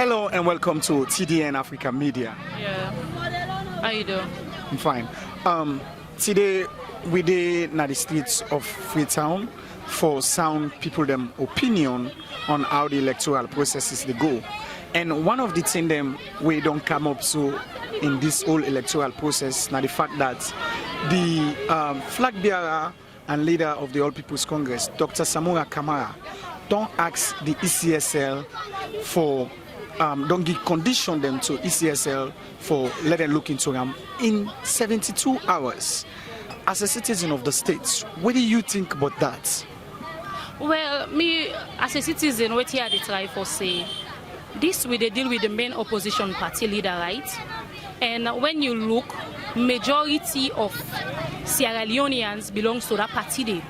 Hello and welcome to TDN Africa Media. Yeah. How you doing? I'm fine. Today we dey na the streets of Freetown for sound people them opinion on how the electoral processes they go. And one of the things them we don't come up so in this whole electoral process now the fact that the flag bearer and leader of the All People's Congress, Dr. Samura Kamara, don't ask the ECSL for don't give condition them to ECSL for let them look into them in 72 hours. As a citizen of the state, what do you think about that? Well, me as a citizen, what here they try for say this we they deal with the main opposition party leader, right? And when you look, majority of Sierra Leoneans belongs to that party day.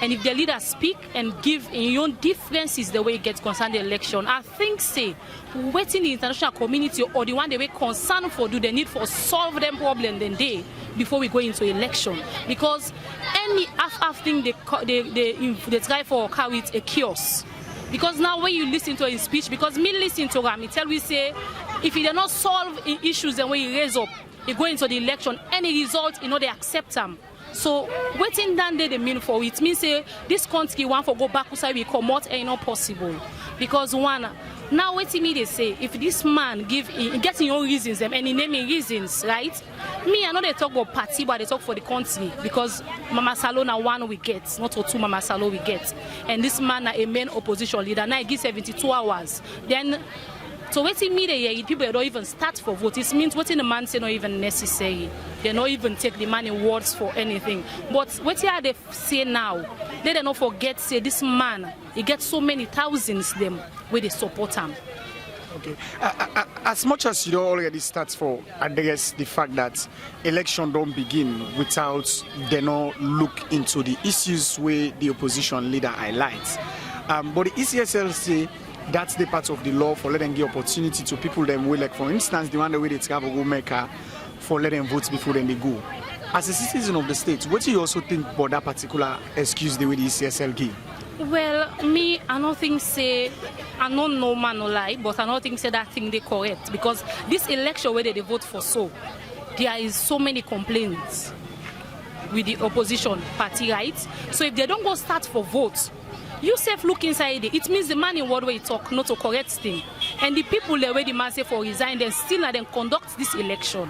And if the leaders speak and give in your own differences the way it gets concerned the election, I think say waiting the international community or the one they were concerned for do the need for solve them problem then they before we go into election. Because any half thing they try for carry it a chaos. Because now when you listen to his speech, because me listen to him, he tell we say if he did not solve issues then when he raise up, he go into the election, any result, they accept them. So waiting down there they mean for it means say this country want for go back to say we come out ain't not possible. Because one now waiting me they say if this man getting your reasons and he naming reasons, right? Me I know they talk about party but they talk for the country because Mama Salo now one we get, not or two Mama Salo we get. And this man a main opposition leader now he gives 72 hours. Then so waiting me there, people don't even start for vote. It means waiting the man say not even necessary. They don't even take the man in words for anything. But what they say now, they don't forget say this man, he gets so many thousands them where they support him. Okay. As much as you don't already start for address the fact that election don't begin without they not look into the issues where the opposition leader highlights. But the ECSL say that's the part of the law for letting give opportunity to people them will, like for instance the one the way they travel go Mecca for letting vote before then they go. As a citizen of the state, what do you also think about that particular excuse the way the ECSL give? Well, me I don't think say I don't know man no lie, but I don't think say that thing they correct because this election where they vote for there is so many complaints with the opposition party, right? So if they don't go start for votes, you self look inside it means the man in what way talk not to correct thing. And the people the way the man say for resign, then still then conduct this election.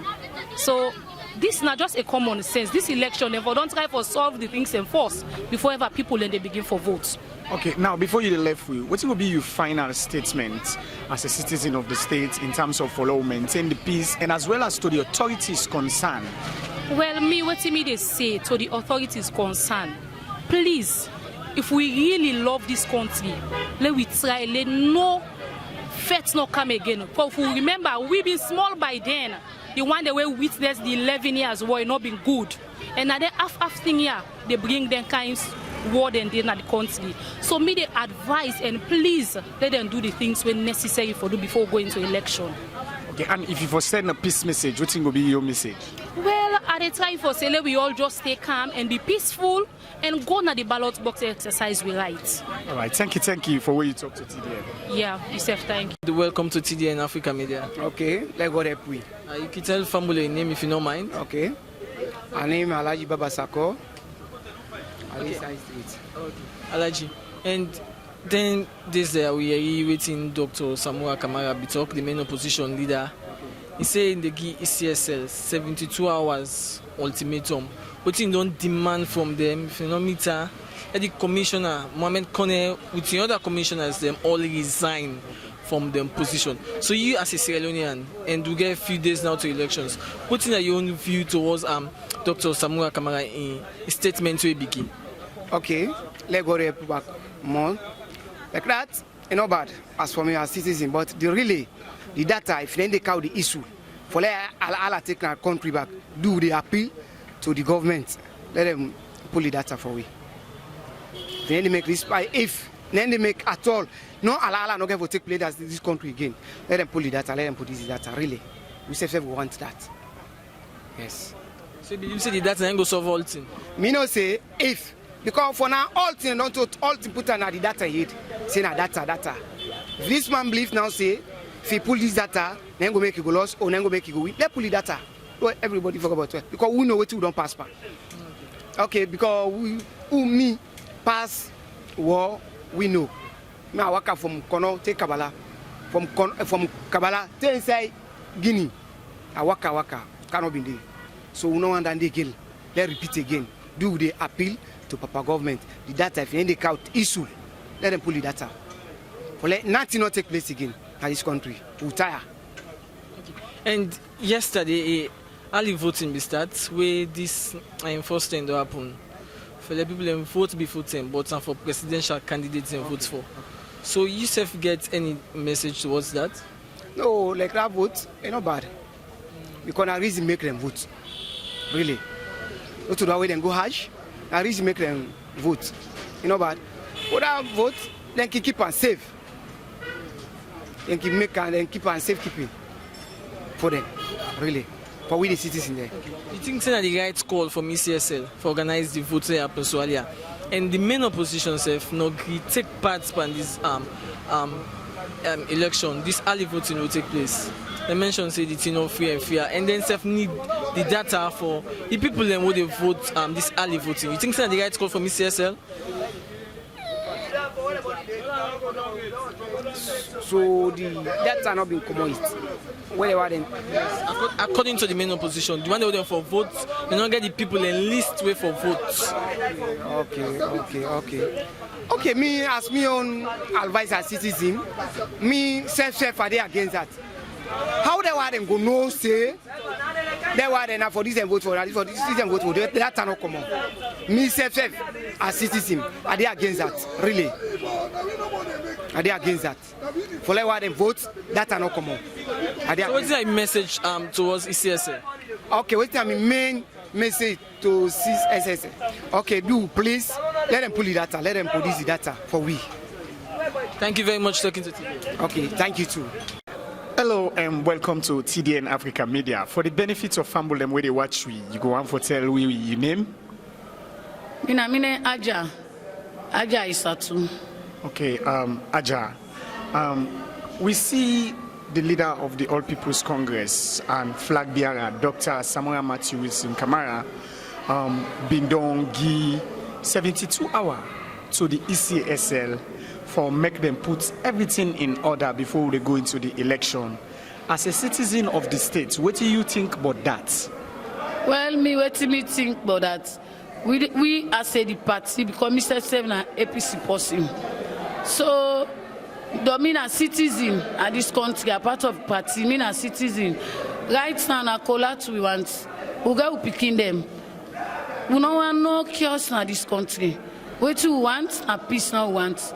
So this is not just a common sense. This election, if don't try for solve the things and force before ever people then they begin for votes. Okay, now before you left with, what will be your final statement as a citizen of the state in terms of follow maintain the peace and as well as to the authorities concerned? Well, me what me they say to the authorities concerned, please. If we really love this country, let we try, let no fate not come again. But if we remember, we've been small by then. The one that we witnessed the 11 years war not been good. And now they half thing here, they bring them kinds war than they in the country. So me they advise and please let them do the things when necessary for do before going to election. Okay, and if you for send a peace message, what will be your message? Well, at the time for say we all just stay calm and be peaceful and go na the ballot box exercise we right. All right, thank you for what you talk to TDN. Yeah, yourself, thank you. Welcome to TDN Africa Media. Okay, let's go there, please. You can tell family name if you don't mind. Okay. My name is Alaji Baba Sako. Okay. Alaji. And then this we are waiting Dr. Samura Kamara Bitok, the main opposition leader. He said in the ECSL 72 hours ultimatum. What you don't demand from them, if you don't meet her, the commissioner, Mohamed Kone, with the other commissioners, them all resign from their position. So you as a Sierra Leonean, and we get a few days now to elections, putting your own view towards Dr. Samura Kamara in a statement to begin. Okay, let's go there back more. Like that, not bad as for me as citizen, but the data, if then they count the issue, for let Allah take our country back, do the appeal to the government, let them pull the data for we. Then they make this if then they make at all, no Allah not going to take place as this country again. Let them pull the data, let them put this data. Really, we say we want that. Yes. So you say the data ain't go solve all thing. Me no say if because for now all thing don't all thing put on the data here. Say na data. If this man believe now say if you pull this data, then go make it go lost or then go make it go win. Let's pull the data. Don't everybody forget about it because we know what we don't pass by. Okay, because me pass war we know. Me I work from Kono take Kabbalah, from Kabbalah take inside Guinea. I waka cannot be there. So we know one and they kill. Let's repeat again. Do the appeal to Papa government. The data if you end the count issue, let them pull the data. For let nothing not take place again in this country. We tire. And yesterday, early voting be start where this first thing happen. For the people who vote before them, but for presidential candidates and vote for. So you self get any message towards that? No, like that vote, it's not bad. Because I reason make them vote. Really. Not to the way they go harsh. I reason make them vote. It's not bad. But that vote, then keep on safe. Then keep on safekeeping for them. Really. For we the citizens there. You think that the right call from ECSL for organize the vote happen so earlier, and the main opposition self no take part in this election, this early voting will take place. They mentioned say the thing no free and fair, and then self need the data for the people then who they vote this early voting. You think that the right call from ECSL? So the data not been common. Whatever then. According to the main opposition, the one they for votes, they don't get the people in list way for votes. Okay, me as me own advice as citizen, me self are they against that. How they want them go no say they want them for this and vote for that, for this and vote for that, that not common. Me self as citizen are they against that, really? Are they against that? For like what them vote, that are not common. So what's the message towards ECSL? Okay, what's the main message to ECSL? Okay, do please let them pull the data, let them produce the data for we. Thank you very much for talking to TDN. Okay, thank you too. Hello and welcome to TDN Africa Media. For the benefits of family them where they watch we, you go on for tell we your name. Mine Aja Isatu. Okay, Aja. We see the leader of the All People's Congress and flag bearer, Dr. Samuel Matthew Wilson Kamara, been done give 72 hours to the ECSL for make them put everything in order before they go into the election. As a citizen of the state, what do you think about that? Well, what do me think about that? We as the party because Mr. Seven and APC person. So, me as citizen at this country, a part of party, me as citizen. Right now, na collapse we want. We go picking them. We don't want no chaos in this country. What you want, a peace now want.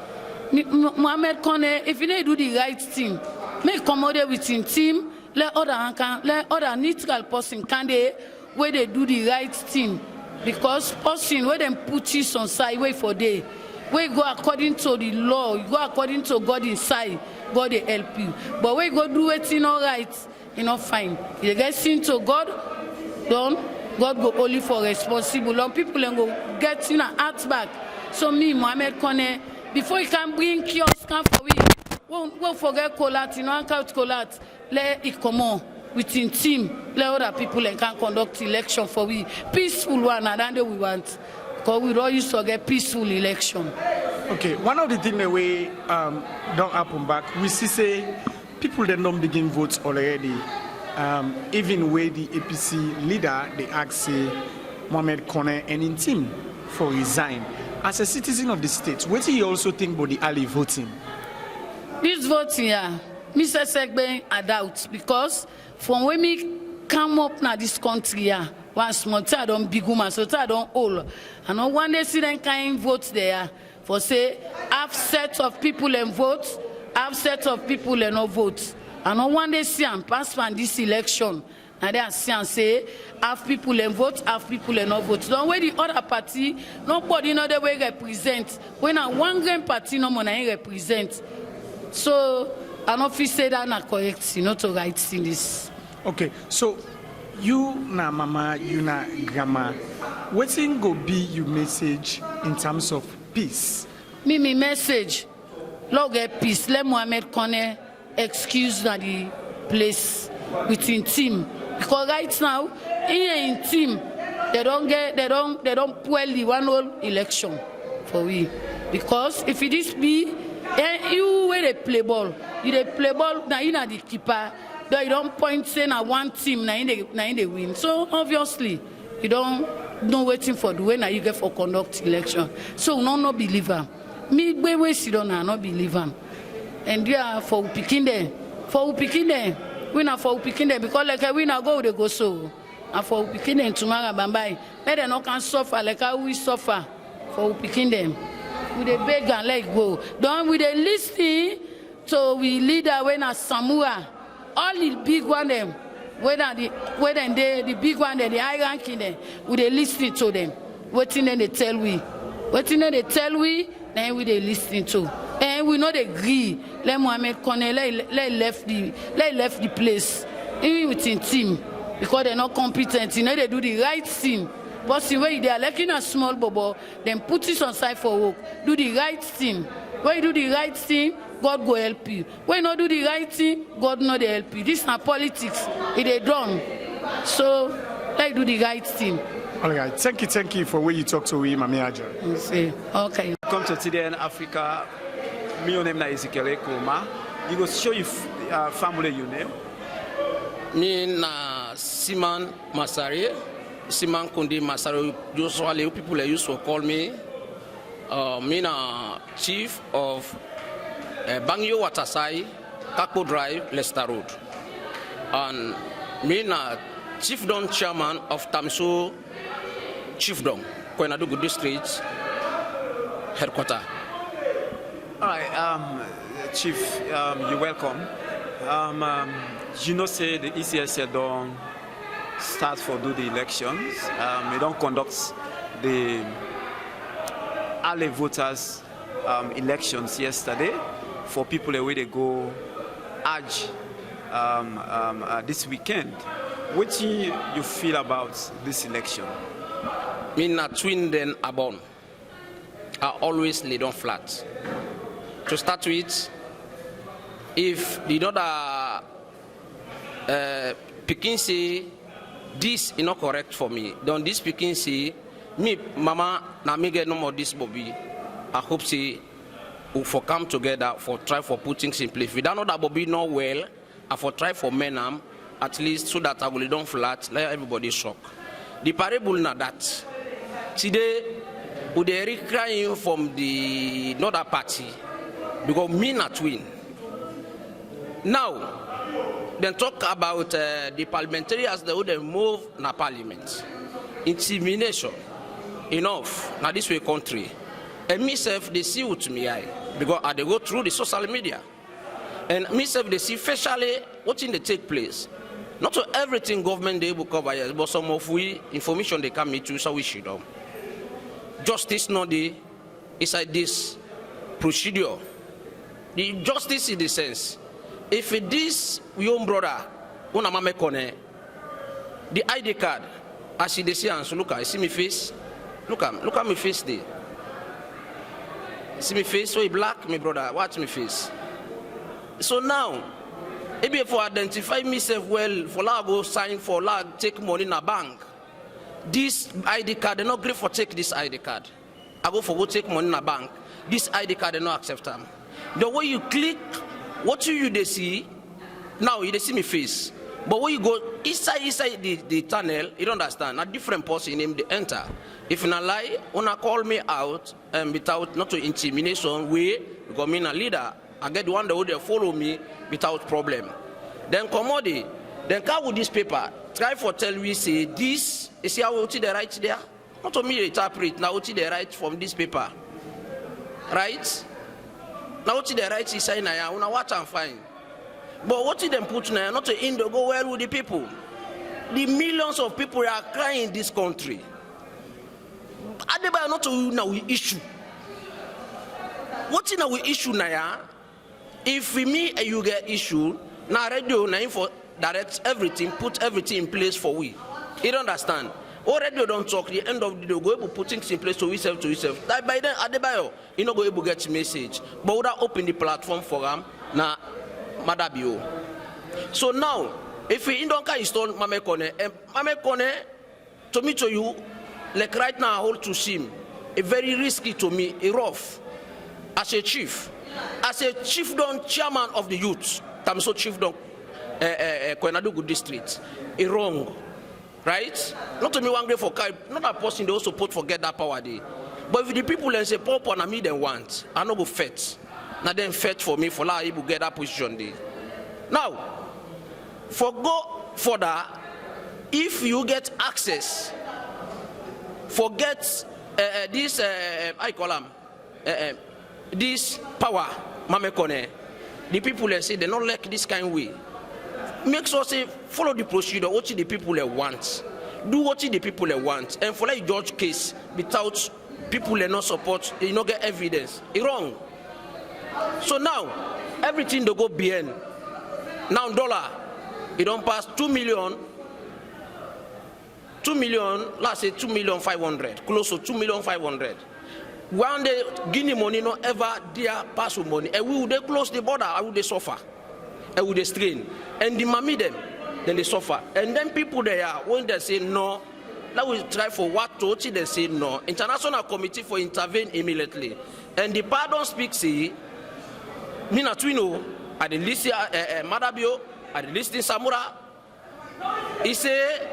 Mohamed Kone, if you don't do the right thing, make accommodate within team, let other neutral person can they where they do the right thing. Because person where them put you on side way for day. We go according to the law, you go according to God inside, God will help you. But we go do it in all right, you know, fine. You get seen to God, don't God go only for responsible. Long people and go get in a heart back. So me, Mohamed Kone, before you can bring kiosk can for we, won't forget collate, you know, and count collate, let it come on within team, let other people and can conduct election for we. Peaceful one, and then we want. Because we don't used to get peaceful election. Okay, one of the things that we don't happen back, we see say people that don't begin votes already. Even where the APC leader, they ask say Mohamed Kone and in team for resign. As a citizen of the state, what do you also think about the early voting? This voting, yeah, Mr. Segbe, I doubt because from when we come up now this country, yeah. One small I don't big woman, so I don't old. And on one day see them kind votes there for say half set of people and votes, half set of and no votes. And on one day see and pass on this election. And they see and say half people and vote, half people and no votes. Don't wait the other party, nobody know the way represent. When a one grand party no money represent. So an officer say that not correct, you know, to write in this. Okay, so you na mama, you na grandma. What's go be your message in terms of peace? Me message. Log get peace. Let Mohamed Kone excuse na the place within team, because right now in team they don't pull the one whole election for we, because if it is be you where they play ball, now you na the keeper, though you don't point say na one team na in they win, so obviously you don't waiting for the way now you get for conduct election, so no believe am. Me we sit down and not believe am, and yeah for picking them we na for picking them, because like we na go they go so, and for picking them tomorrow bambai let them not can suffer like how we suffer for picking them. We dey beg and let go. Don't we dey listen to we leader when a Samura, all the big one them, whether the big one them, the high ranking them, we dey listen to them. Waiting then they tell we, then we dey listen to. And we not agree. Let Mohamed Kone let left the place, even within team, because they're not competent. You know they do the right thing. But the way they are looking at small bubble, then put it on side for work. Do the right thing. When you do the right thing, God go help you. When you not do the right thing, God not help you. This is not politics. It is done. So let's do the right thing. All right. Thank you for where you talk to me, Mami Aja. Okay. Welcome to TDN Africa. My name is ECSL. You go show you family you name. Me na Siman Masari. Siman Kundi Masari. Usually people used to call me. Me na chief of Bangyo Watasai, Kakpo Drive, Leicester Road. And me na chiefdom chairman of Tamso Chiefdom, Kwenadugu District headquarters. All right, Chief, you're welcome. You know, say the ECSL don't start for do the elections. They don't conduct the early voters elections yesterday for people away they go Hajj this weekend. What do you feel about this election? Me na twin then abon. I always lay down flat. To start with, if the other Pekin say this is not correct for me, then this Pekin say me mama na me get no more this Bobby. I hope say we for come together for try for put things in place. If we don't know that Bobby not well, I for try for menam at least so that I will don't flat let everybody shock. The parable na that today we dey crying from the other party because me not twin. Now then talk about the parliamentarians that would move na parliament. Intimidation. Enough. Now this way country. And myself they see with me because they go through the social media. And myself they see facially what in they take place. Not to everything government they will cover, yes, but some of we information they come into so we should know. Justice not the inside this procedure. The justice in the sense, if this young brother, una mame kone, the ID card, as you see and so look at, see me face, look at me face there. See me face, so he black, me brother, watch me face. So now, maybe if I identify myself well, for I go sign for take money in a bank. This ID card, they not great for take this ID card. I go for go take money in a bank. This ID card, they not accept them. The way you click, what they see, now you they see me face. But when you go inside the tunnel, you don't understand. A different person name they enter. If you not lie, wanna call me out without not to intimidation way, because me a leader. I get the one that would follow me without problem. Then commodity, then come with this paper. Try for tell me say this is how what they write there. Not to me interpret now what they write from this paper. Right? Now what they write is saying now una watch and find. But what them put now not to Indo go well with the people. The millions of people are crying in this country. Adeba not to now we issue. What in our issue now? If me and you get issue, now radio now for direct everything, put everything in place for we. You don't understand. Already don't talk. The end of the day, go able to put things in place to yourself. That by then, Adebayo, you know go able to get message. But without open the platform for them, now Madabio. So now, if we don't install Mamekone, to me to you, like right now, I hold to him, a very risky to me, a rough, as a chiefdom chairman of the youth, Tamso chiefdom, Kwenadugu district, a wrong, right? Not to me one day for not a person they also put forget that power day. But if the people and say, Pop on me, they want, I no go fetch. Now then fetch for me for la able get that position day. Now, for go further, if you get access, forget this, I call them, this power, Mamekone, the people they say they don't like this kind of way. Make sure say follow the procedure, what the people they want, do what the people they want, and for like judge case without people they not support, you not get evidence. It's wrong. So now everything they go behind. Now dollar, it don't pass 2 million, let's say 2,500,000, close to 2,500,000. One day Guinea money not ever dear pass with money, and we would they close the border, I would they suffer, and would they strain, and the mammy them, then they suffer, and then people there when they say no, now we try for what to they say no. International committee for intervene immediately, and the pardon speaks say, Mina Twino at the list Madabio at the list in Samura, he say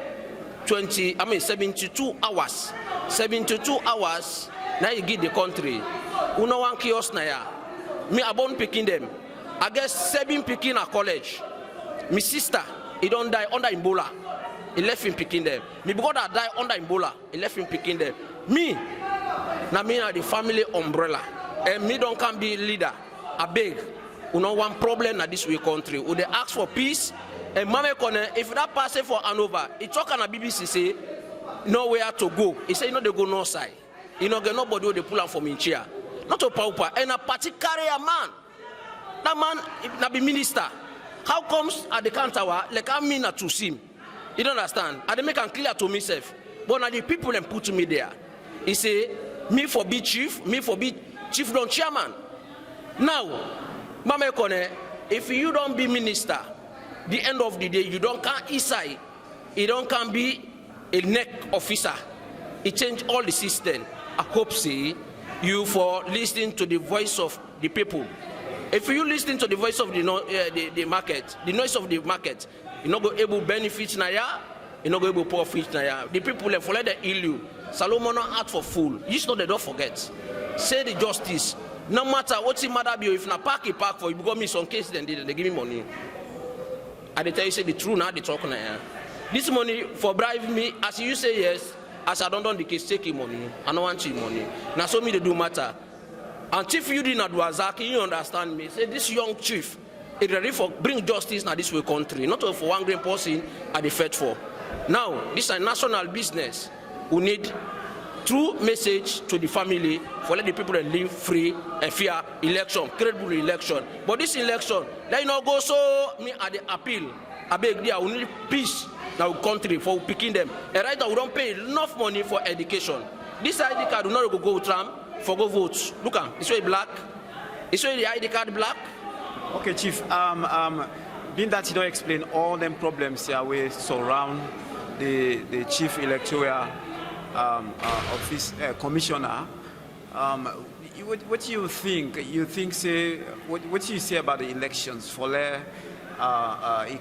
72 hours, 72 hours. Now you give the country. Uno one kiosk na ya. Me abon picking them. I guess 7 picking at college. My sister, he don't die under Ebola. He left him picking them. Me brother die under Ebola. He left him picking them. Me, na me na the family umbrella. And me don't can be leader. I beg. Uno one problem na this way country. Would they ask for peace? And Mame Kone, if that person for Hanover, he talk on a BBC say nowhere to go. He say they go north side. You know, nobody will pull out from in chair. Not a pauper, and a particular man. That man, na be minister. How comes at the counter, like I mean to him? You don't understand? I make it clear to myself. But now the people and put me there. He say, me for be chief, me for be chief don't chairman. Now, Mame Kone, if you don't be minister, the end of the day, you don't can inside. You don't can be a neck officer. It changed all the system. I hope see you for listening to the voice of the people. If you listen to the voice of the market, the noise of the market, you're not going to able benefit na ya, you're not going to able profit na ya. The people that follow the ill, Solomon not act for fool. You know they don't forget. Say the justice. No matter what's the matter, if na park for you, because me some case then they give me money. And they tell you say the truth now they talk na ya. This money for bribe me, as you say yes. As I don't know the case, take him money. I don't want your money. Now, so me they do matter. And Chief you didn't Adwazaki, you understand me? Say this young chief is ready for bring justice now this way country, not for one great person at the fed for. Now, this is a national business. We need true message to the family for let the people that live free and fair election, credible election. But this election, let not go so me at the appeal. I beg there, we need peace. Now country for picking them. And right now we don't pay enough money for education. This ID card do not go Trump for go votes. Look at it's way black. It's way the ID card black. Okay, Chief. Being that you don't explain all them problems here we surround the chief electoral office commissioner. What do you think? You think say what do you say about the elections for it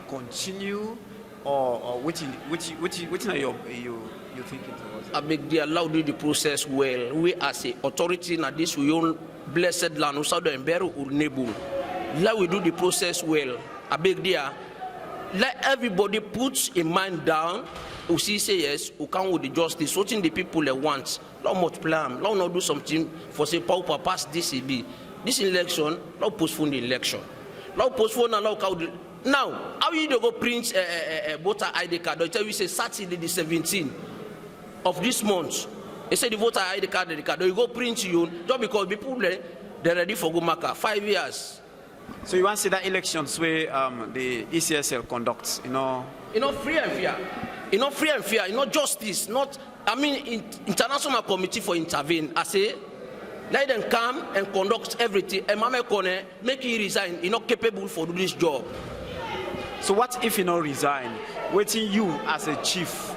continue? Or what are you thinking towards? I beg they allow the process well. We as a authority na this we own blessed land, Usado and Beru or Nebul. Let we do the process well. I beg there. Let everybody put a mind down. Who see say yes, who come with the justice, what the people they want. Let much plan. Let not do something for say power pass this EB. This election, let postpone the election. Let postpone and let now, how you go print a voter ID card? They tell you say Saturday the 17th of this month. They say the voter ID card, they go print you just because people they're ready for go marker 5 years. So you want to see that elections where the ECSL conducts, free and fair, free and fair, justice, not I mean international committee for intervene. I say Let them come and conduct everything. And Mame Kone make him resign. He's not capable for this job. So what if he not resign? Waiting you as a chief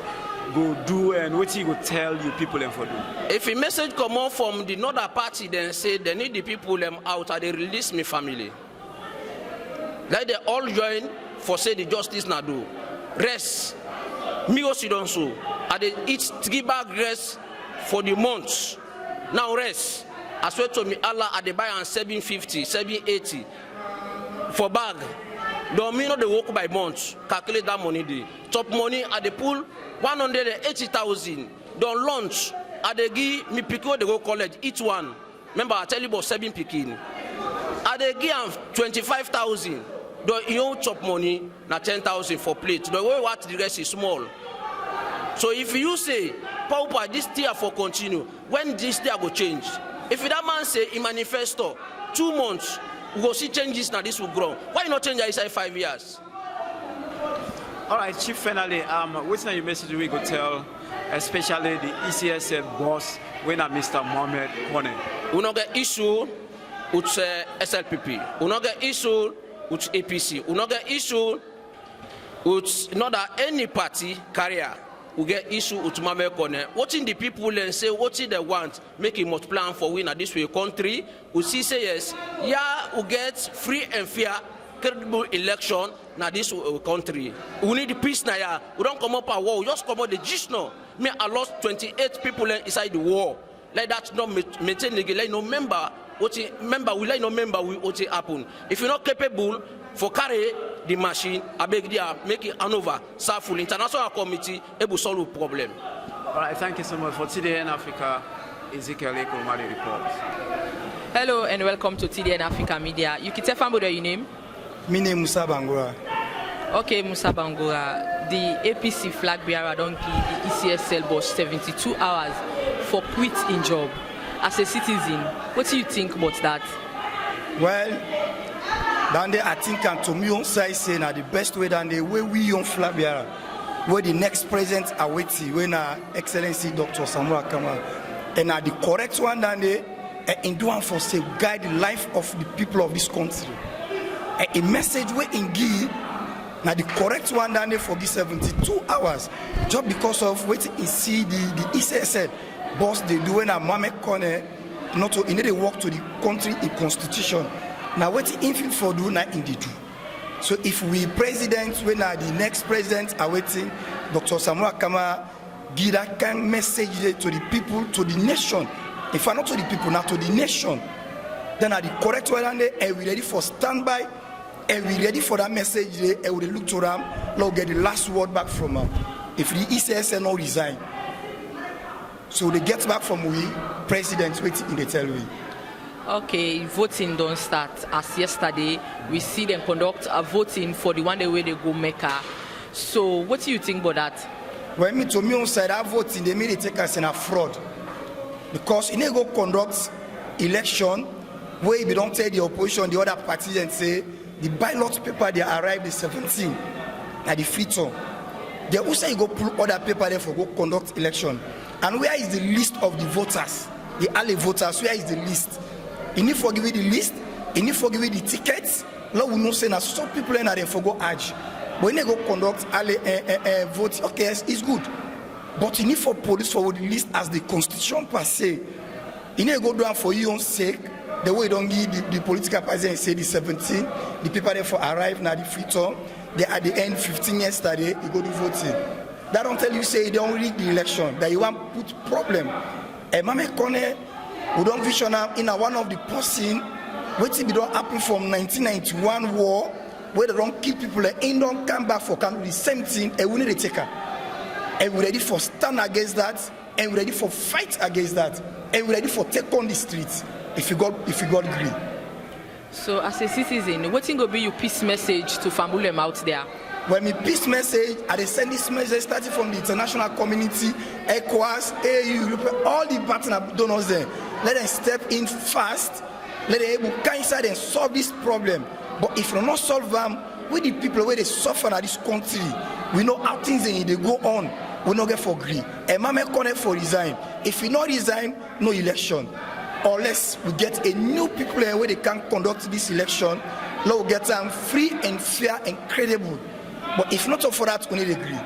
go do and what he go tell you people and for do? If a message come out from the other party, then say they need the people them out and they release me family. Let they all join for say the justice now do. Rest. Me also don't so. And they each 3 bag rest for the months. Now rest. I swear to me, Allah at the buy on 750, 780 for bag. Don't mean they work by months. Calculate that money day. Top money at the pool 180,000. Don't launch at the give me pick they go college each one. Remember I tell you about 7 picking. At the give 25,000. Don't you chop money na 10,000 for plate. The way what the rest is small. So if you say, Paupa, this tier for continue, when this tier go change? If that man say in manifesto, 2 months, we go see changes now this will grow. Why not change inside 5 years? All right, Chief, finally, what's your message we go tell, especially the ECSL boss, when Mr. Mohamed Kone? We not get issue with SLPP. We not get issue with APC. We not get issue with not any party career. We get issue with Mohamed Kone. Watching the people and say what they want, make him must plan for win at this way country. We see say yes, yeah, we get free and fair, credible election now this country. We need peace now. Yeah. We don't come up a war. We just come out the gist now. Me I lost 28 people inside the war. Like that not maintain the like no member. What member we like no member we what happen. If you're not capable for carry the machine, I beg you make it Hanover, Southful International Committee able to solve the problem. All right, thank you so much for TDN Africa. Ezekiel Ekomari report. Hello and welcome to TDN Africa Media. You can tell family your name? My name is Musa Bangura. Okay, Musa Bangura. The APC flag bearer don't give the ECSL boss 72 hours for quit in job. As a citizen, what do you think about that? Well, then I think and to me on side saying the best way than the way we on flag bearer, where the next president are waiting, when Excellency Dr. Samuel Kamara, and the correct one than they in doing for say guide the life of the people of this country. A message we in give now the correct one than they for the 72 hours, just because of what you see the ECSL boss they do when a Mohamed Kone not to in the work to the country in constitution. Now what in for do now in the do. So if we president when the next president are waiting, Dr. Samuel Kamara give that kind of message to the people, to the nation. If not to the people, not to the nation, then are the correct one and we ready for standby, and we ready for that message, and we look to them, now get the last word back from them. If the ECSL not resign, so they get back from we president waiting in the tell we. Okay, voting don't start as yesterday. We see them conduct a voting for the one day where they go Mecca. So what do you think about that? When me to me on side that voting, they may take us in a fraud. Because in a go conduct election where we don't tell the opposition, the other parties and say the ballot paper they arrived the 17 at the free turn. They also go pull other paper there for go conduct election. And where is the list of the voters? The early voters, where is the list? You need for give you the list, you need for give you the tickets. Now we know say now some people in there for go edge. But when they go conduct early vote, okay, it's good. But you need for police for the list as the constitution per se. You need to go down for your own sake. The way you don't give the political party and say the 17, the people there for arrive now the free turn. They at the end 15 yesterday, you go to voting. That don't tell you say you don't rig the election, that you want put problem. And Mohamed Kone, we don't vision in one of the person, waiting be don't happen from 1991 war, where they don't kill people and don't come back for country the same thing, and we need to take her. And we're ready for stand against that, and we're ready for fight against that, and we're ready for take on the streets if you got agree. So as a citizen, what's going to be your peace message to Fambulem out there? When me peace message, I send this message starting from the international community, ECOWAS, AU, all the partner donors there. Let them step in fast. Let them able to inside and solve this problem. But if we not solve them, with the people where they suffer in this country, we know how things they go on. We not get for agree. And Mohamed Kone for resign. If he not resign, no election. unless we get a new people where they can conduct this election, we'll get them free and fair and credible. But if not for that, we need agree.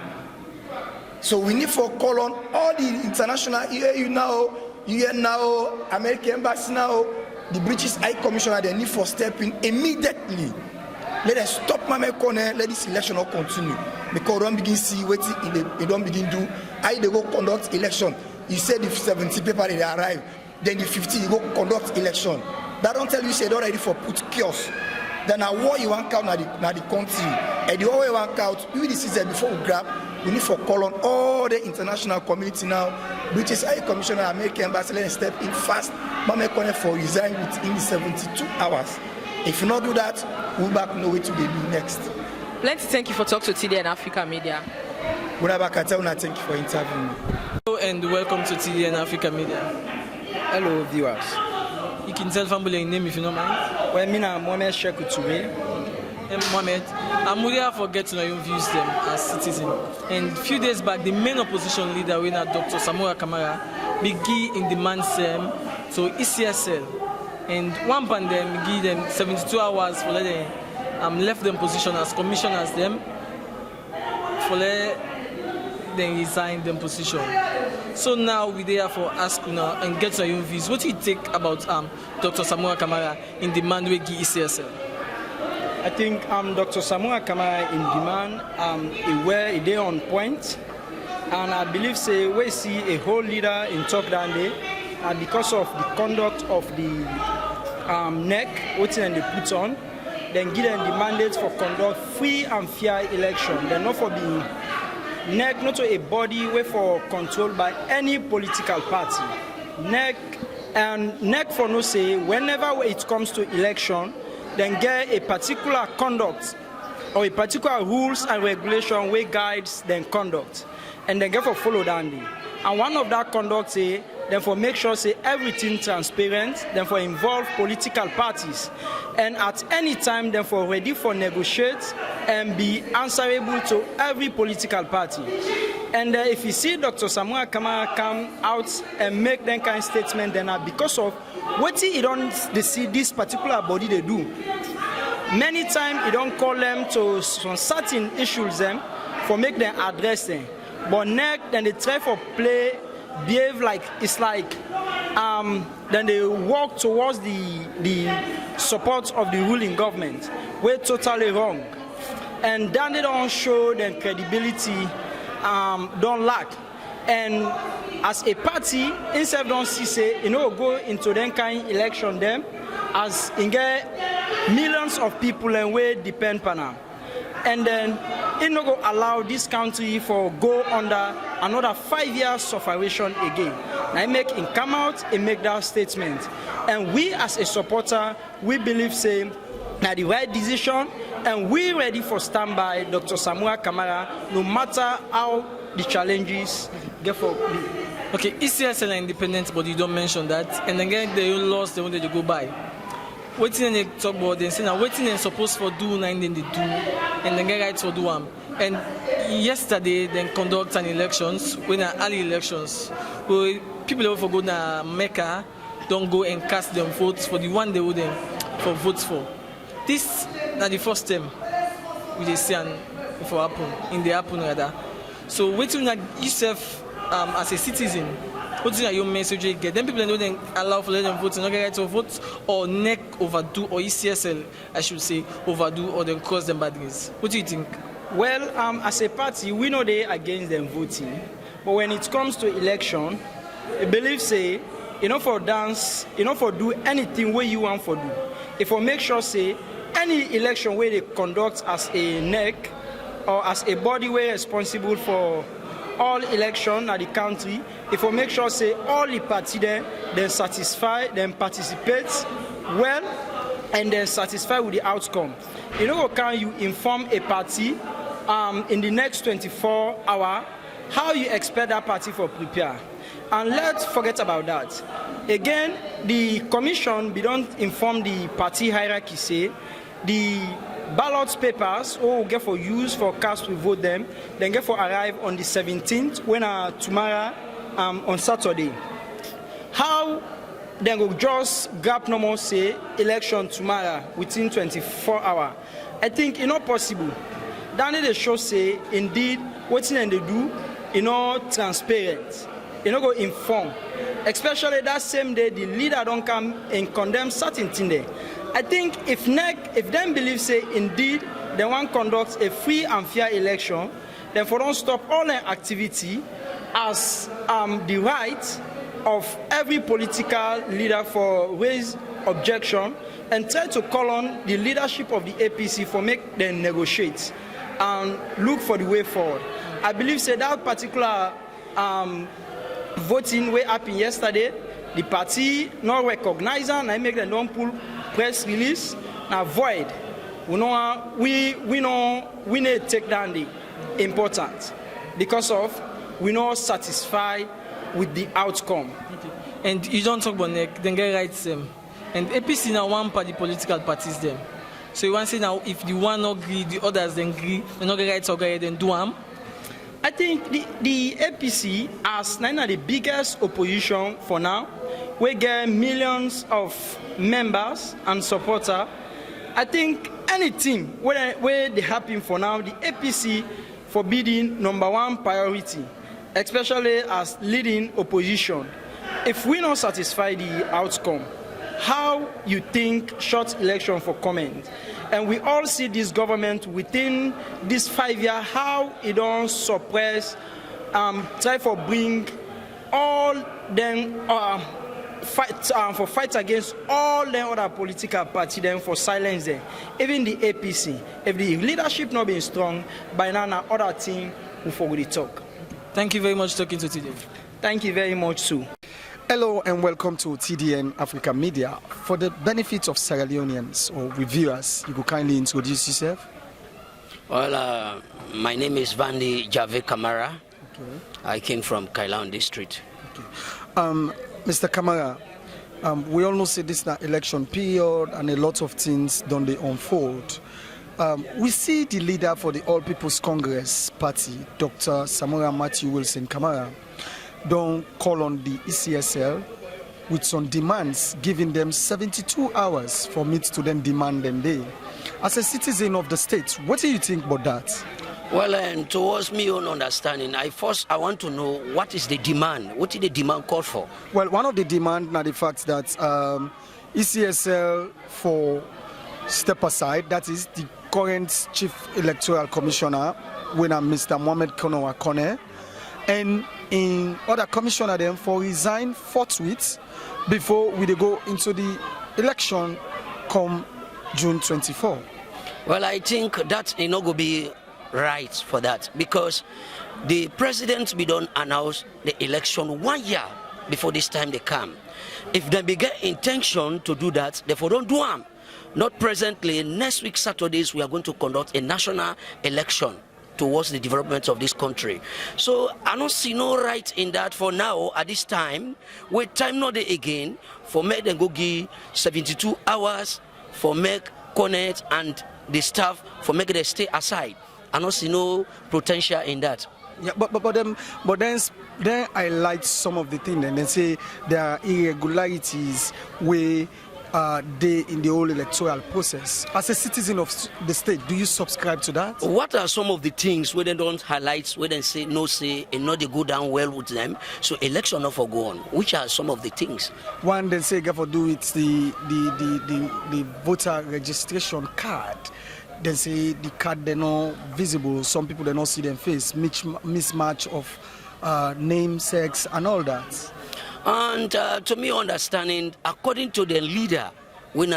So we need for call on all the international EU now, UN now, American Embassy now, the British High Commissioner, they need for stepping immediately. Let us stop Mama Corner, let this election not continue. Because don't begin see what they don't begin do. I they go conduct election. You said the 70 people they arrive, then the 50 you go conduct election. That don't tell you say they already for put chaos. Then a war you want count na the country. And the way you want count, we this is before we grab, we need for call on all the international community now, British High Commissioner, American Embassy, let us step in fast. Mama Corner for resign within 72 hours. If you not do that, we'll back know what to do next. Plenty thank you for talking to TDN Africa Media. Thank you for interviewing me. Hello and welcome to TDN Africa Media. Hello viewers. You can tell family your name if you don't mind. Well, me na Mohamed Sheku Toure. Mohamed, I'm here for getting your views them as citizen. And a few days back, the main opposition leader, Dr. Samura Kamara, began in demands to ECSL. And one band them give them 72 hours for let them left them position as commissioners them for let them resign them position. So now we therefore ask now and get your own views. What do you think about Dr. Samura Kamara in demand we give ECSL? I think Dr. Samura Kamara in demand where they on point, and I believe say we see a whole leader in talk down there. And because of the conduct of the NEC, what they put on, then give them the mandate for conduct free and fair election. Then not for the NEC, not a body where for controlled by any political party. NEC for no say, whenever it comes to election, then get a particular conduct or a particular rules and regulation where guides then conduct. And then get for follow down there. And one of that conduct say, then for make sure say everything transparent, then for involve political parties, and at any time then for ready for negotiate and be answerable to every political party. And if you see Dr. Samura Kamara come out and make that kind of statement, then because of what he don't they see this particular body they do. Many times he don't call them to some certain issues them for make them address them. But next then they try for behave like it's like then they walk towards the support of the ruling government. We're totally wrong. And then they don't show their credibility, don't lack. And as a party, instead don't see say, go into them kind of election them as in get millions of people and we depend on them. And then it no go allow this country for go under another 5 years sufferation again. I make him come out and make that statement. And we as a supporter, we believe say that the right decision, and we ready for standby Dr. Samura Kamara, no matter how the challenges get for me. Okay, ECSL are independent, but you don't mention that. And again, they lost the one that they go by. Waiting they talk about them, saying waiting they supposed for do, and then they do, and then get rights for do them. And yesterday, they conduct an elections, when early elections, where people who for go to Mecca don't go and cast them votes for the one they would them for votes for. This is the first time we they see and for happen in the happen rather. So waiting that yourself as a citizen. What is your message you get? Then people don't allow for them vote, not get right to vote, or NEC overdo, or ECSL, I should say, overdo, or then cause them bad news. What do you think? Well, as a party, we know they against them voting, but when it comes to election, I believe say, for dance, for do anything where you want for do. If we make sure say any election where they conduct as a NEC or as a body where responsible for all election at the country, if we make sure say all the party then satisfy, then participate well, and then satisfy with the outcome. Can you inform a party in the next 24 hours how you expect that party for prepare? And let's forget about that. Again, the commission, we don't inform the party hierarchy say the ballot papers or get for use for cast we vote them, then get for arrive on the 17th when tomorrow on Saturday. How then go just grab no more say election tomorrow within 24 hours. I think it's not possible. Then they show say indeed what they do, transparent. Go inform. Especially that same day the leader don't come and condemn certain thing there. I think if them believe say indeed they want to conduct a free and fair election, then for don't stop all their activity as the right of every political leader for raise objection and try to call on the leadership of the APC for make them negotiate and look for the way forward. I believe say that particular voting way happened yesterday, the party not recognize and I make them don't pull press release and avoid. We need to take down the important because of we not satisfied with the outcome. And you don't talk about neck, then get rights them. And APC now one party political parties them. So you want to say now if the one not agree, the others then agree, and not get rights or then do them. I think the APC as one of the biggest opposition for now. We get millions of members and supporters. I think anything where they happen for now, the APC forbidding number one priority, especially as leading opposition. If we not satisfy the outcome, how you think short election for comment? And we all see this government within this 5 years, how it don't suppress, try for bring all them fight against all the other political parties, then for silence them. Even the APC, if the leadership not being strong, by now other thing will forget the talk. Thank you very much for talking to today. Thank you very much too. Hello and welcome to TDN Africa Media. For the benefit of Sierra Leoneans or reviewers, you could kindly introduce yourself. Well, my name is Vandi Jave Kamara. Okay. I came from Kailaon district. Okay. Mr. Kamara, we all know say this is an election period and a lot of things don't they unfold. We see the leader for the All People's Congress Party, Dr. Samora Matthew Wilson Kamara, don't call on the ECSL with some demands, giving them 72 hours for me to then demand them day. As a citizen of the state, what do you think about that? Well, towards my own understanding, I want to know what is the demand. What is the demand called for? Well, one of the demands now the fact that ECSL for step aside, that is the current Chief Electoral Commissioner, when Mr. Mohamed Kono Akone, and in other commissioner them for resign forthwith before we go into the election come June 24. Well, I think that it not going to be right for that because the president be don't announce the election 1 year before this time they come. If they begin intention to do that, therefore don't do them. Not presently. Next week Saturdays we are going to conduct a national election towards the development of this country. So I don't see no right in that for now at this time. Wait time not there again for make them go give 72 hours for make connect and the staff for make them stay aside. I don't see no potential in that. Yeah, but then I like some of the things and then say there are irregularities where they in the whole electoral process. As a citizen of the state, do you subscribe to that? What are some of the things where they don't highlight, where they say no say, and not they go down well with them? So election not for go on. Which are some of the things? One, they say for do it the voter registration card. They say the card they're not visible. Some people they not see them face. Mismatch of name, sex, and all that. And to me understanding, according to the leader, when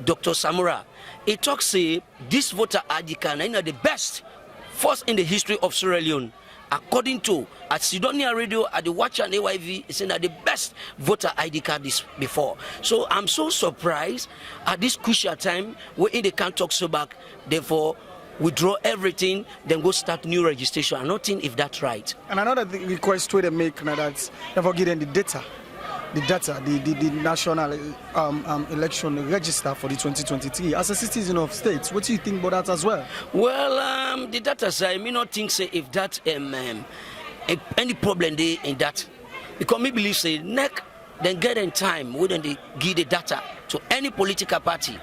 Dr. Samora, he talks say this voter ID card is the best, first in the history of Sierra Leone. According to at Sidonia Radio, at the Watch and AYV, it's the best voter ID card this before. So I'm so surprised at this crucial time where they can't talk so back. Therefore, withdraw everything, then go start new registration. I don't think if that's right. And another request where they make now that never get the data, the national election register for the 2023. As a citizen of states, what do you think about that as well? Well, the data side, I may not think say if that any problem there in that, because me believe say neck then get in time, wouldn't they give the data to any political party?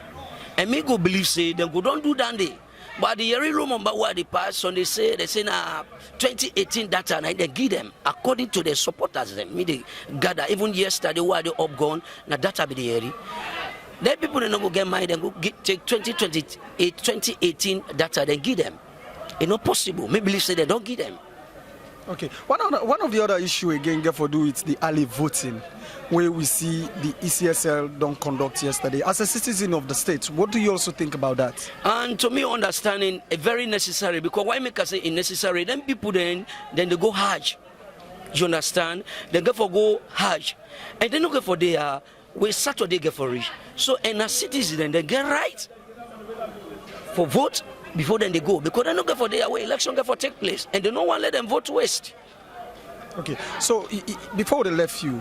And me go believe say them go don't do that day. But the yearly room about what they pass, so they say na 2018 data and they give them according to their supporters. Them me they gather even yesterday while they up gone na data be the yearly. Then people they no go get mind and go take 2018 data they give them. It's not possible. Me believe say they don't give them. Okay. One of the other issue again get for do it's the early voting, where we see the ECSL don't conduct yesterday. As a citizen of the state, what do you also think about that? And to me, understanding a very necessary, because why make us say unnecessary? Then people then they go Hajj. You understand? They go for go Hajj, and then go for their where Saturday get for rich. So and as citizen they get right for vote before then they go, because they don't go for their way election get for take place, and they don't want to let them vote waste. Okay, so before they left you,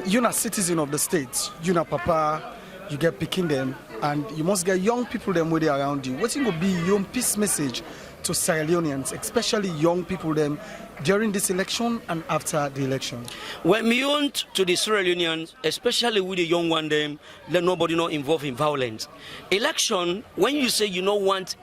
you're not citizen of the state. You're not papa. You get picking them, and you must get young people them where they around you. What's going to be your peace message to Sierra Leoneans, especially young people them during this election and after the election? When we want to the Sierra Leoneans, especially with the young one them, let nobody not involved in violence. Election, when you say you don't want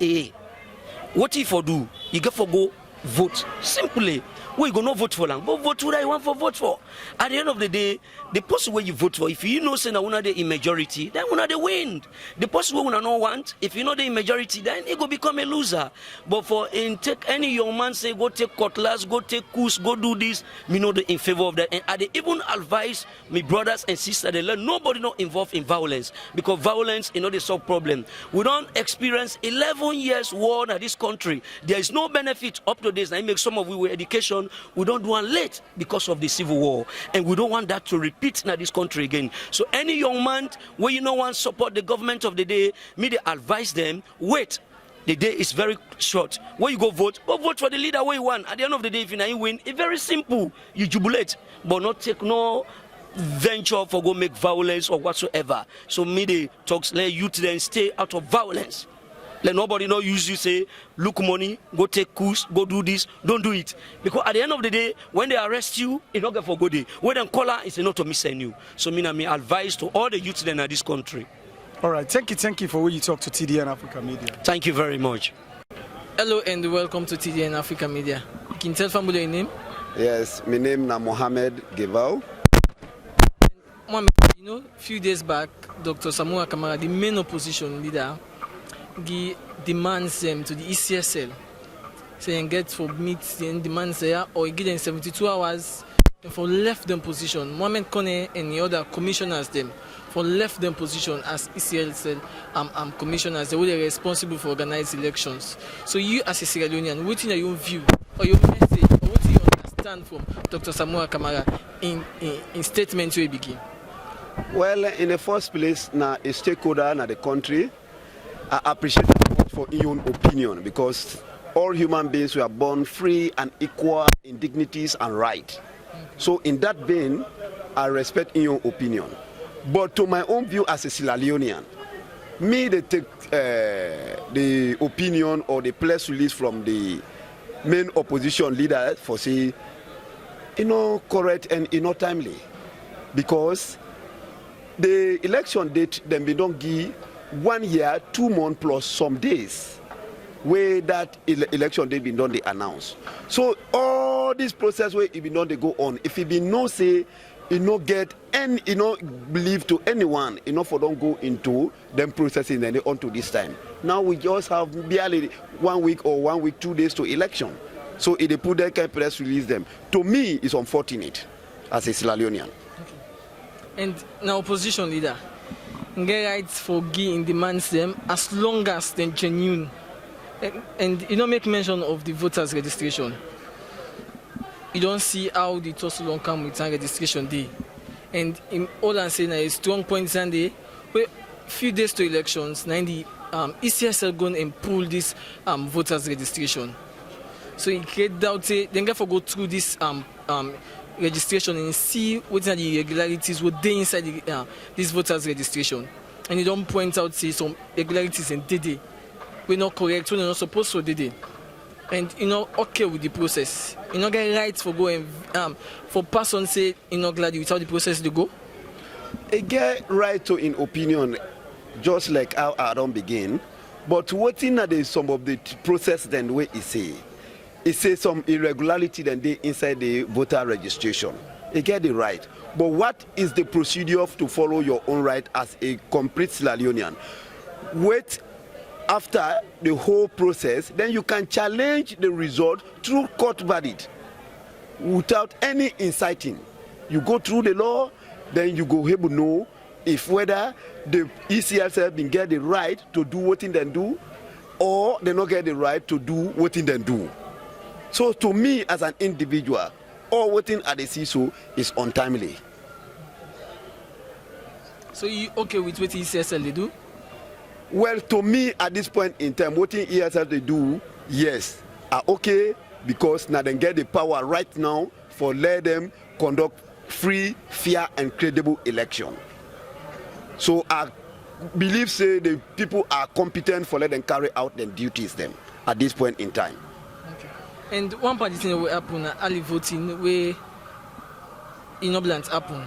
what if you do? You get for go vote. Simply, we go not vote for them, but vote who I want for vote for. At the end of the day, the person where you vote for, if you know say na una dey in majority, then una dey win. The person where una no want, if you know they in majority, then it go become a loser. But for take any young man say go take cutlass, go take coos, go do this, me know they in favor of that. And I dey even advise my brothers and sisters they learn nobody not involved in violence, because violence is not the solve problem. We don't experience 11 years war in this country. There is no benefit up to this. I make some of we with education. We don't do it late because of the civil war, and we don't want that to repeat in this country again. So any young man where you know want support the government of the day, me they advise them, wait, the day is very short. When you go vote for the leader where you want. At the end of the day, if you win, it's very simple. You jubilate, but not take no venture for go make violence or whatsoever. So me they talks let youth then stay out of violence. Let nobody not use you say, look money, go take course, go do this, don't do it. Because at the end of the day, when they arrest you, it's not going for good day. When they call her, it's not to miss you. So me advise to all the youth then in this country. All right, thank you for when you talk to TDN Africa Media. Thank you very much. Hello and welcome to TDN Africa Media. You can tell family your name? Yes, my name is Mohamed Gevau. Mohamed, you know, a few days back, Dr. Samoa Kamara, the main opposition leader, he demands them to the ECSL, saying get for meet the demands there, or he give them 72 hours for left them position. Mohamed Kone and the other commissioners them for left them position as ECSL commissioners. They were responsible for organized elections. So you as a Sierra Leonean, what in your view or your message, or what do you understand from Dr. Samoa Kamara in statements we begin? Well, in the first place, now a stakeholder in the country, I appreciate that for your own opinion, because all human beings were born free and equal in dignities and rights. So in that vein, I respect your opinion. But to my own view as a Sierra Leonean, me they take the opinion or the press release from the main opposition leader for say, correct and timely, because the election date then we don't give 1 year, 2 months plus some days where that election date been done they announce. So all this process where it been done they go on. If it be no say, get any believe to anyone, for don't go into them processing and they on to this time. Now we just have barely 1 week or 1 week, 2 days to election. So if they put that kind of press release them, to me it's unfortunate as a Sierra Leonean. And now opposition leader, get rights for giving demands them as long as they're genuine. And make mention of the voters registration. You don't see how the toss long come with registration day. And in all I'm saying is strong point Sunday, where few days to elections, now the ECSL going and pull this voters registration. So you get doubt then get for go through this registration and see what are the irregularities what they inside this voters registration. And you don't point out say some irregularities and DD. We're not correct, we're not supposed to DD. and okay with the process, get rights for go and for person say glad without the process to go. A get right to in opinion, just like how I don't begin, but what in the some of the process then way it say some irregularity then they inside the voter registration. You get the right, but what is the procedure to follow your own right as a complete Sierra Leonean? Wait after the whole process, then you can challenge the result through court verdict without any inciting. You go through the law, then you go able to know if whether the ECSL been get the right to do what in them do, or they not get the right to do what in them do. So to me as an individual, all waiting at the CISO is untimely. So you okay with what ECSL they do? Well, to me at this point in time, what in ECSL they do, yes, are okay, because now they get the power right now for let them conduct free, fair and credible election. So I believe say the people are competent for let them carry out their duties them at this point in time. Okay. And one part of the thing will happen early voting where inoblant happen.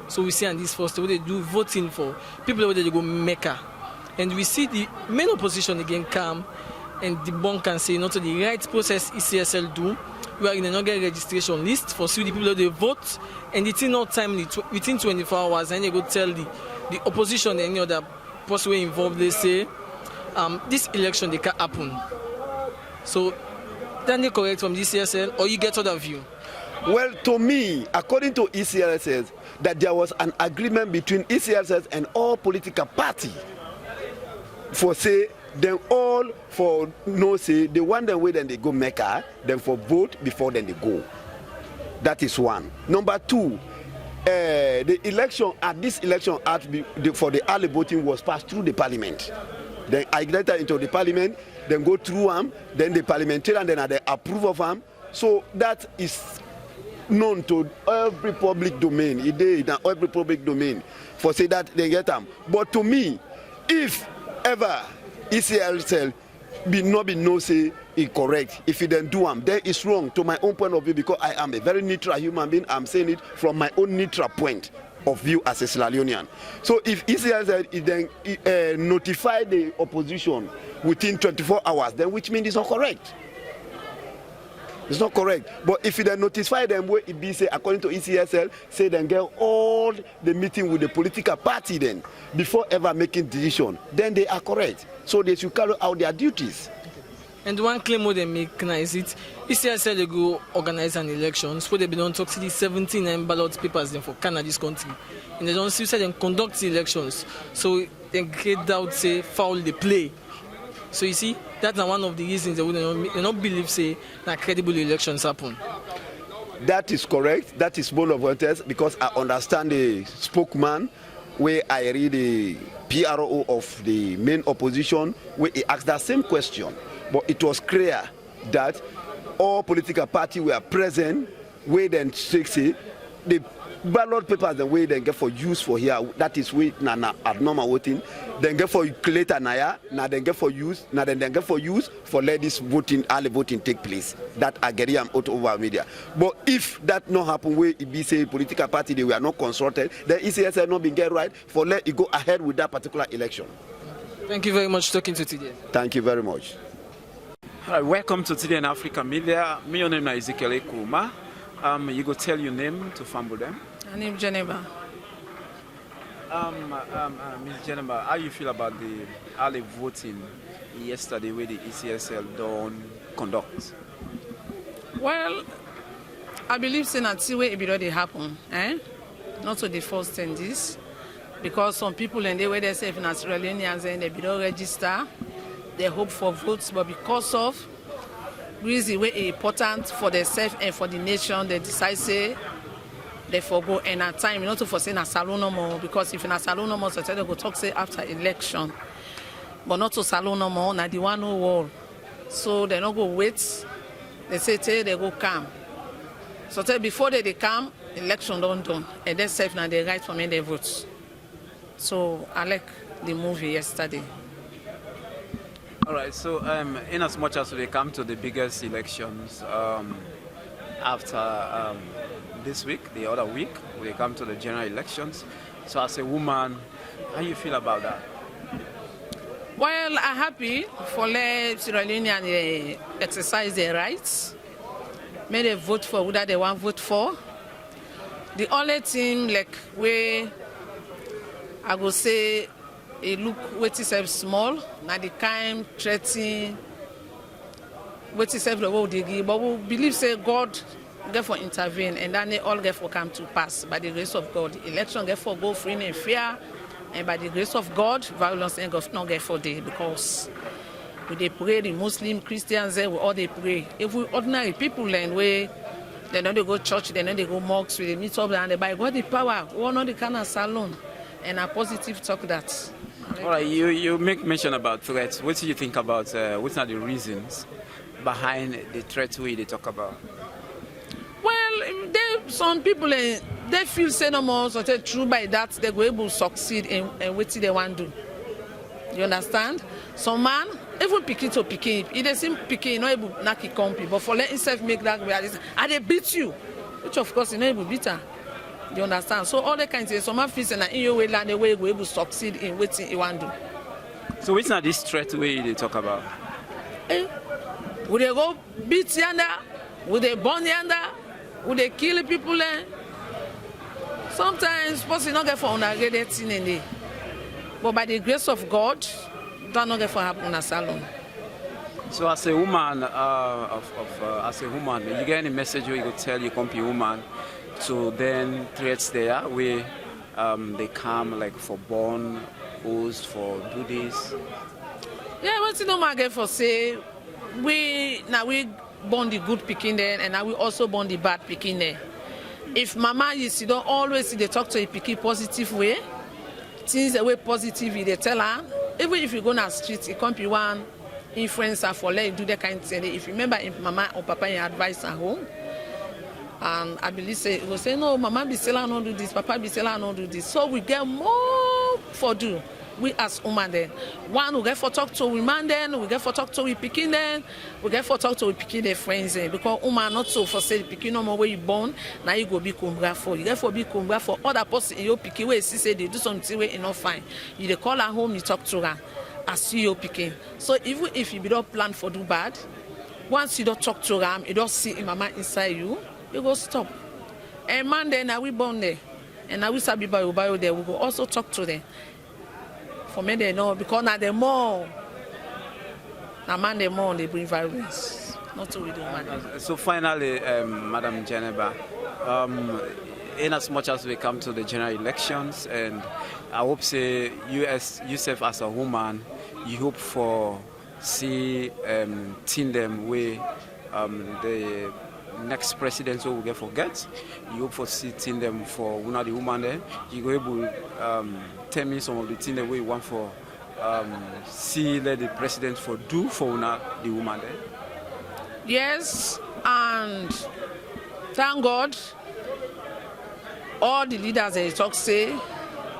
So we see on this first where they do voting for people where they go Mecca. And we see the main opposition again come and debunk and say not to the right process ECSL do. We are in another registration list for the people that they vote, and it's not timely within 24 hours. And they go tell the opposition and any other person involved. They say this election they can't happen. So then they correct from the ECSL, or you get other view. Well, to me, according to ECSL, that there was an agreement between ECSL and all political parties for say. Then all for no say they want them way then they go Mecca, then for vote before then they go. That is one. Number two, the election at this election for the early voting was passed through the parliament. Then I get into the parliament, then go through them, then the parliamentarian then they approve of them. So that is known to every public domain. It is in every public domain for say that they get them. But to me, if ever ECSL not be no say incorrect. If you then do them, then it's wrong to my own point of view, because I am a very neutral human being. I'm saying it from my own neutral point of view as a Sierra Leonean. So if ECSL then notify the opposition within 24 hours, then which means it's not correct. It's not correct. But if you then notify them where it be say according to ECSL, say then get all the meeting with the political party then before ever making decision, then they are correct. So they should carry out their duties. And one claim what they make now is it ECSL they go organize an election, so they don't talk to the 79 ballot papers then for Canada this country. And they don't still say they conduct the elections. So they get doubt say foul the play. So you see, that's one of the reasons they don't believe say that credible elections happen. That is correct. That is one of voters, because I understand the spokesman where I read the PRO of the main opposition where he asked that same question. But it was clear that all political parties were present where then say the ballot papers the way they get for use for here, that is way na abnormal voting, then get for later now then get for use, now then get for use for let this voting, early voting take place. That I get out over media. But if that not happen where it be say political party they were not consulted, then ECSL not been get right for let it go ahead with that particular election. Thank you very much for talking to TDN. Thank you very much. All right, welcome to TDN Africa Media. My name is ECSL. You go tell your name to fumble them. My name is Geneva. Ms. Geneva, how you feel about the early voting yesterday where the ECSL don't conduct? Well, I believe that way it already happen, not to the first 10 days, because some people and they were they say in Australians and they don't register, they hope for votes, but because of reason way important for themselves and for the nation, they decide say they forgo and at time not to foresee a salon no more, because if in a salon no more, so they go talk say after election, but not to salon no more. Now the one no war, so they not go wait. They say they go come. So before they come, election don't done, and they say now they right for me they vote. So I like the movie yesterday. All right, so in as much as we come to the biggest elections after this week, the other week, we come to the general elections. So as a woman, how do you feel about that? Well, I'm happy for let Sierra Leoneans exercise their rights. May they vote for who they want to vote for. The only thing like where I go say it look what is small, now the kind threatening what is the world they give, but we believe say God get for intervene and then they all get for come to pass by the grace of God. The election get for go free and fair. And by the grace of God, violence ain't not get for day because we they pray, the Muslim, Christians, we all they pray. If we ordinary people and we they know they go church, they know they go mosques, we they meet up and they buy God the power, we know the kind of salon and a positive talk that. All right, you make mention about threats. What do you think about what are the reasons behind the threats they talk about? Well, some people they feel say no more, so true by that they go able to succeed in what they want to do. You understand? Some man, even picking to picking, if they seem picking, not able to knock it company, but for let himself make that way, and they beat you, which of course you not able to beat her. You understand? So all the kinds of some man feels in your way land the way go able to succeed in what he want to do. So which are this threat way they talk about? Would they go beat yonder? Would they burn yonder? Would they kill people? Sometimes person not get for unagraded thing in there. But by the grace of God, that not get for happen in a salon. So as a woman, as a woman, you get any message where you could tell your company woman to then threats there where they come like for born, host, for do this? Yeah, what you know, get for say we born the good picking there, and now we also born the bad picking there. If mama is, you don't always see they talk to a picky positive way, things the way positive they tell her. Even if you go on the street, it can't be one influencer for let you do that kind of thing. If you remember if mama or papa your advice at home, and I believe say it will say no, mama be selling not do this, papa be selling not do this. So we get more for do. We as women then. One, we get for talk to women then, we get for talk to we picking then, we get for talk to we picking their friends then. Because woman not so for say picking no more where you born, now you go be kumbra for. You get for be kumbra for other person in your picking where she say they do something where you not fine. You they call her home, you talk to her as you picking. So even if you don't plan for do bad, once you don't talk to her, you don't see mama inside you, you go stop. And man then now we born there. And now we sabi by there, we go also talk to them. For me, they know because now they more. Now, man, they more they bring violence. Not to with man. So finally, Madam Geneva, in as much as we come to the general elections, and I hope say yourself as a woman, you hope for see team them way the next president will get forget. You hope for seeing them for one of the woman there. You go able tell me some of the things that we want for see let the president for do for one of the woman there. Yes, and thank God all the leaders they talk say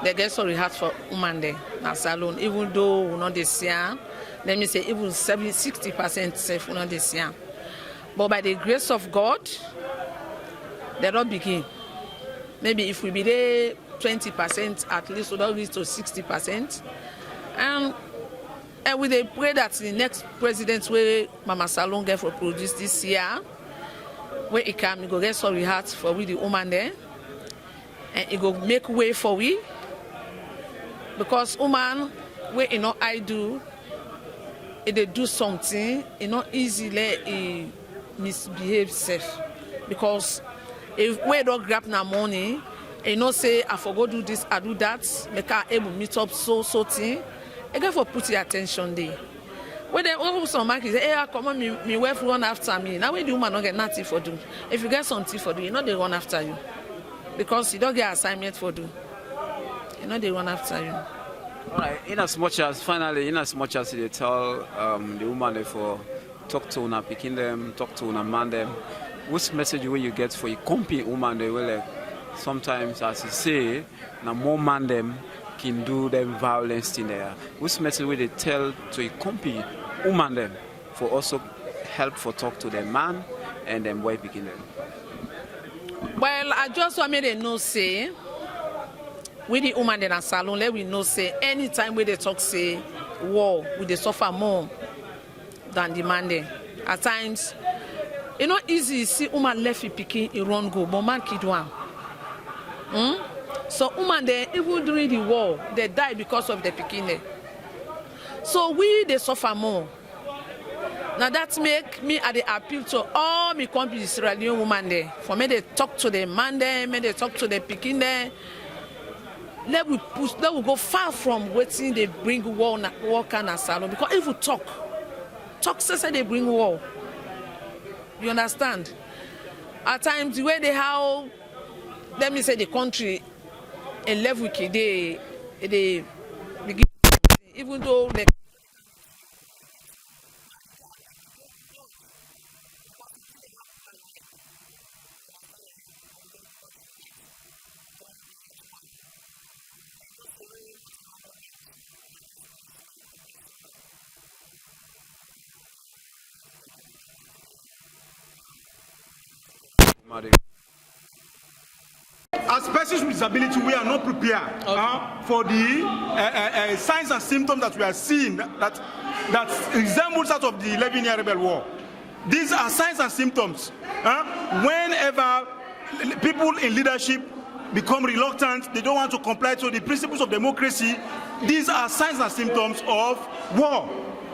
they get sorry heart for woman there na salon, even though we not this year, let me say even 60% safe we not this year. But by the grace of God, they don't begin. Maybe if we be there 20%, at least we don't reach to 60%. And we they pray that the next president where Mama Salon get for produce this year, where it come, he go get sorry heart for we the woman there, and it go make way for we. Because woman, where you know I do, if they do something, it's not easy let misbehave self, because if we don't grab na money and not say I forgot do this, I do that, make her able meet up so thing, I got for put your attention there. When they all some market say, hey, come on, me wife run after me. Now when the woman don't get nothing for do, if you get something for do, you know they run after you, because you don't get assignment for do, you know they run after you. All right. In as much as they tell the woman for talk to una picking them, talk to una man them, which message will you get for a company woman they will like sometimes as you say now more man them can do them violence in there. Which message will they tell to a company woman them for also help for talk to the man and then boy begin them. Well, I just want me to know say with the woman in a salon, let we know say anytime we they talk say war, we they suffer more than the man there. At times, it's not easy to see woman left picking a wrong go, but man kid one. So woman there, even during the war, they die because of the picking there. So we they suffer more. Now that make me at the appeal to all my country Israeli women there. For me they talk to the man there, me they talk to the picking there. Let we go far from waiting they bring war kind of salon. Because if we talk say they bring war. You understand? At times the way they how let me say the country a level they begin even though they as persons with disability, we are not prepared for the signs and symptoms that we are seeing that resembles that of the 11-year rebel war. These are signs and symptoms. Whenever people in leadership become reluctant, they don't want to comply to the principles of democracy, these are signs and symptoms of war.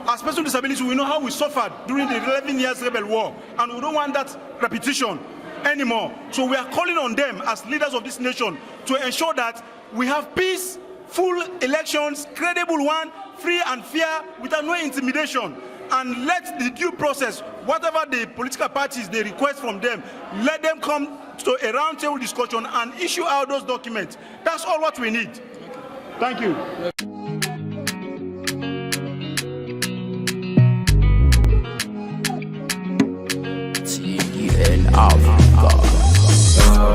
As persons with disability, we know how we suffered during the 11 years rebel war, and we don't want that repetition anymore. So we are calling on them as leaders of this nation to ensure that we have peace, full elections, credible one, free and fair, without no intimidation. And let the due process, whatever the political parties they request from them, let them come to a roundtable discussion and issue out those documents. That's all what we need. Thank you. TDN Africa.